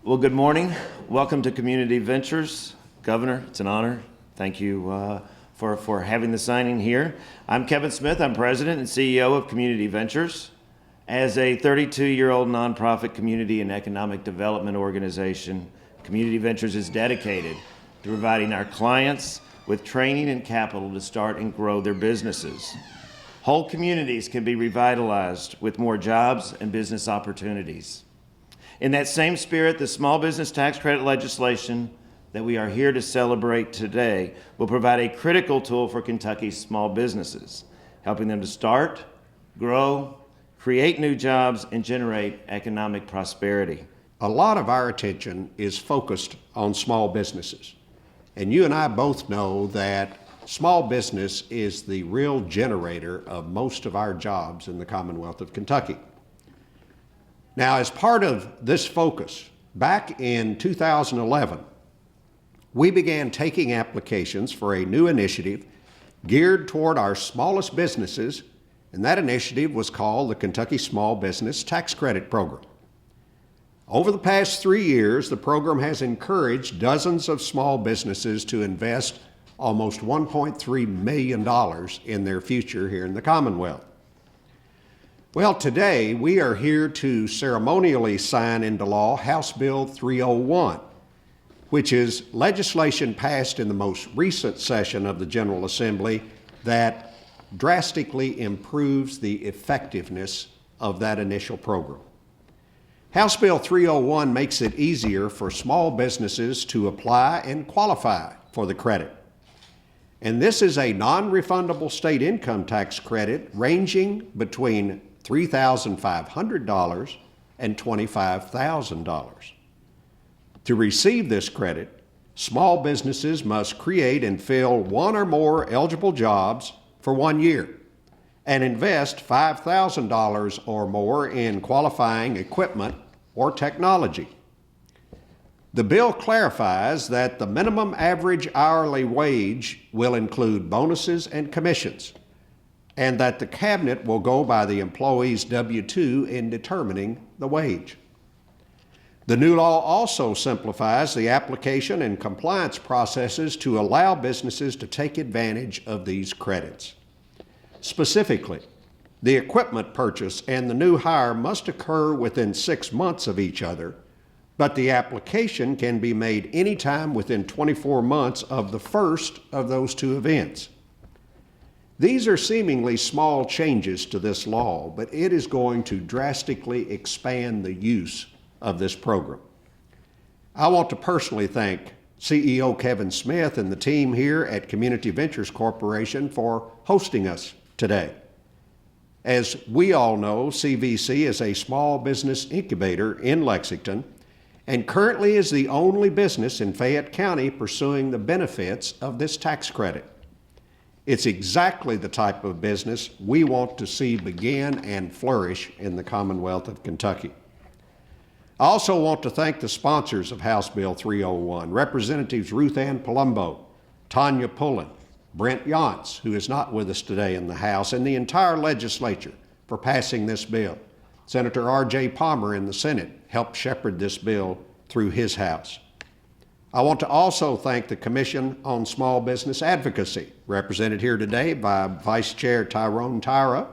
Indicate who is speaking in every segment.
Speaker 1: Well, good morning. Welcome to Community Ventures. Governor, it's an honor. Thank you for having the signing here. I'm Kevin Smith. I'm President and CEO of Community Ventures. As a 32-year-old nonprofit community and economic development organization, Community Ventures is dedicated to providing our clients with training and capital to start and grow their businesses. Whole communities can be revitalized with more jobs and business opportunities. In that same spirit, the small business tax credit legislation that we are here to celebrate today will provide a critical tool for Kentucky's small businesses, helping them to start, grow, create new jobs, and generate economic prosperity.
Speaker 2: A lot of our attention is focused on small businesses. And you and I both know that small business is the real generator of most of our jobs in the Commonwealth of Kentucky. Now, as part of this focus, back in 2011, we began taking applications for a new initiative geared toward our smallest businesses, and that initiative was called the Kentucky Small Business Tax Credit Program. Over the past 3 years, the program has encouraged dozens of small businesses to invest almost $1.3 million in their future here in the Commonwealth. Well, today we are here to ceremonially sign into law House Bill 301, which is legislation passed in the most recent session of the General Assembly that drastically improves the effectiveness of that initial program. House Bill 301 makes it easier for small businesses to apply and qualify for the credit. And this is a non-refundable state income tax credit ranging between $3,500 and $25,000. To receive this credit, small businesses must create and fill one or more eligible jobs for 1 year and invest $5,000 or more in qualifying equipment or technology. The bill clarifies that the minimum average hourly wage will include bonuses and commissions, and that the cabinet will go by the employee's W-2 in determining the wage. The new law also simplifies the application and compliance processes to allow businesses to take advantage of these credits. Specifically, the equipment purchase and the new hire must occur within 6 months of each other, but the application can be made anytime within 24 months of the first of those two events. These are seemingly small changes to this law, but it is going to drastically expand the use of this program. I want to personally thank CEO Kevin Smith and the team here at Community Ventures Corporation for hosting us today. As we all know, CVC is a small business incubator in Lexington and currently is the only business in Fayette County pursuing the benefits of this tax credit. It's exactly the type of business we want to see begin and flourish in the Commonwealth of Kentucky. I also want to thank the sponsors of House Bill 301, Representatives Ruth Ann Palumbo, Tanya Pullen, Brent Yantz, who is not with us today in the House, and the entire legislature for passing this bill. Senator R.J. Palmer in the Senate helped shepherd this bill through his House. I want to also thank the Commission on Small Business Advocacy, represented here today by Vice Chair Tyrone Tyra,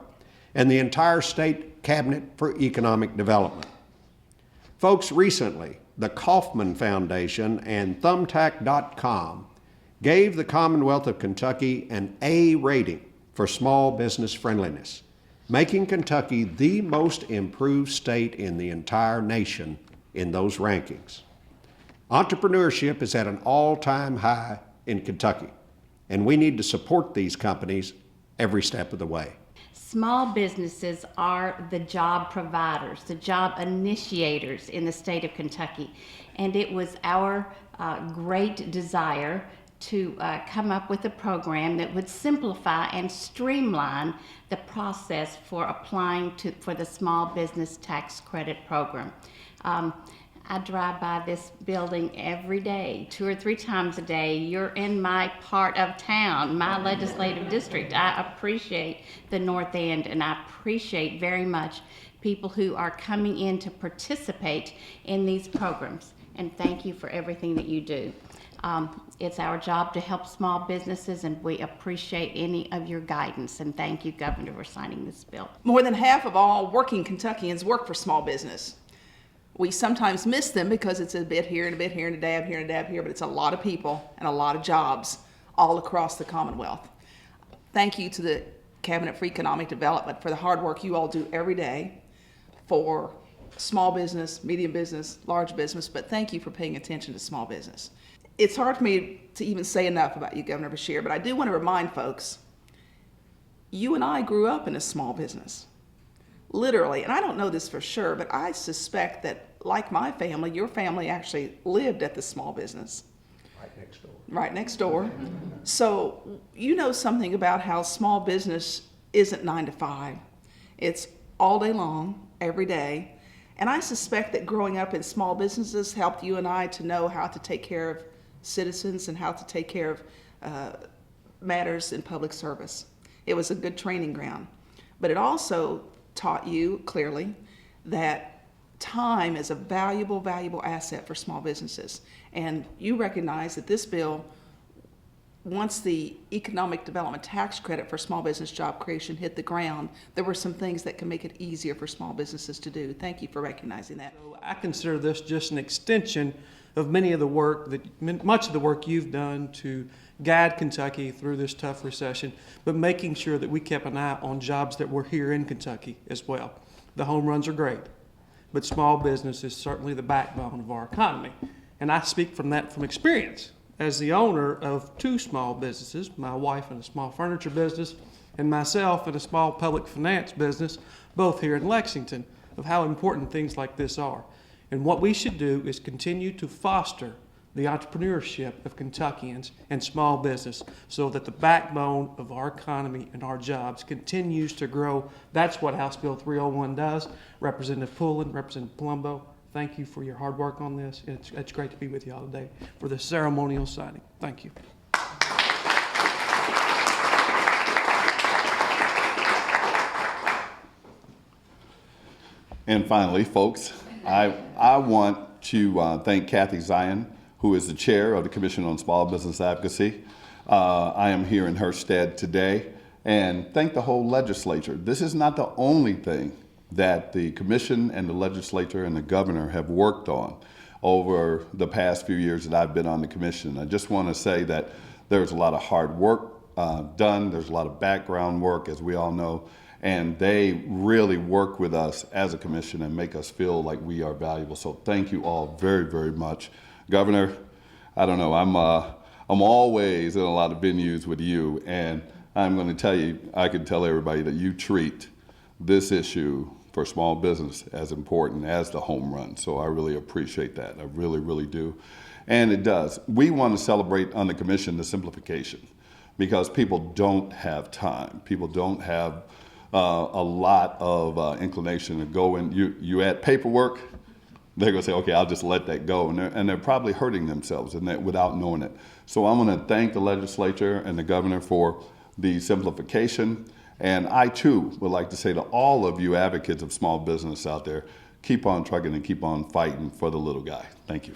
Speaker 2: and the entire State Cabinet for Economic Development. Folks, recently, the Kaufman Foundation and Thumbtack.com gave the Commonwealth of Kentucky an A rating for small business friendliness, making Kentucky the most improved state in the entire nation in those rankings. Entrepreneurship is at an all-time high in Kentucky, and we need to support these companies every step of the way.
Speaker 3: Small businesses are the job providers, the job initiators in the state of Kentucky, and it was our great desire to come up with a program that would simplify and streamline the process for applying for the Small Business Tax Credit Program. I drive by this building every day, 2 or 3 times a day. You're in my part of town, my legislative district. I appreciate the North End, and I appreciate very much people who are coming in to participate in these programs. and thank you for everything that you do. It's our job to help small businesses, and we appreciate any of your guidance. And thank you, Governor, for signing this bill.
Speaker 4: More than half of all working Kentuckians work for small business. We sometimes miss them because it's a bit here and a bit here and a dab here and a dab here, but it's a lot of people and a lot of jobs all across the Commonwealth. Thank you to the Cabinet for Economic Development for the hard work you all do every day for small business, medium business, large business, but thank you for paying attention to small business. It's hard for me to even say enough about you, Governor Beshear, but I do want to remind folks, you and I grew up in a small business. Literally, and I don't know this for sure, but I suspect that, like my family, your family actually lived at the small business.
Speaker 2: Right next door.
Speaker 4: Right next door. So you know something about how small business isn't 9 to 5. It's all day long, every day. And I suspect that growing up in small businesses helped you and I to know how to take care of citizens and how to take care of matters in public service. It was a good training ground. But it also taught you clearly that time is a valuable, valuable asset for small businesses. And you recognize that this bill, once the economic development tax credit for small business job creation hit the ground, there were some things that can make it easier for small businesses to do. Thank you for recognizing that.
Speaker 5: So I consider this just an extension of much of the work you've done to guide Kentucky through this tough recession, but making sure that we kept an eye on jobs that were here in Kentucky as well. The home runs are great, but small business is certainly the backbone of our economy. And I speak from experience. As the owner of 2 small businesses, my wife in a small furniture business and myself in a small public finance business, both here in Lexington, of how important things like this are. And what we should do is continue to foster the entrepreneurship of Kentuckians and small business so that the backbone of our economy and our jobs continues to grow. That's what House Bill 301 does. Representative Pullen, Representative Palumbo, thank you for your hard work on this. It's great to be with you all today for the ceremonial signing. Thank you.
Speaker 6: And finally, folks, I want to thank Kathy Zion, who is the chair of the Commission on Small Business Advocacy. I am here in her stead today, and thank the whole legislature. This is not the only thing that the commission and the legislature and the governor have worked on over the past few years that I've been on the commission. I just want to say that there's a lot of hard work done. There's a lot of background work, as we all know, and they really work with us as a commission and make us feel like we are valuable. So thank you all very, very much. Governor, I don't know, I'm always in a lot of venues with you, and I'm going to tell you, I can tell everybody that you treat this issue for small business as important as the home run. So I really appreciate that. I really, really do. And it does. We want to celebrate on the commission the simplification, because people don't have time. People don't have a lot of inclination to go in. You add paperwork, they're going to say, okay, I'll just let that go. And they're probably hurting themselves in that without knowing it. So I want to thank the legislature and the governor for the simplification. And I, too, would like to say to all of you advocates of small business out there, keep on trucking and keep on fighting for the little guy. Thank you.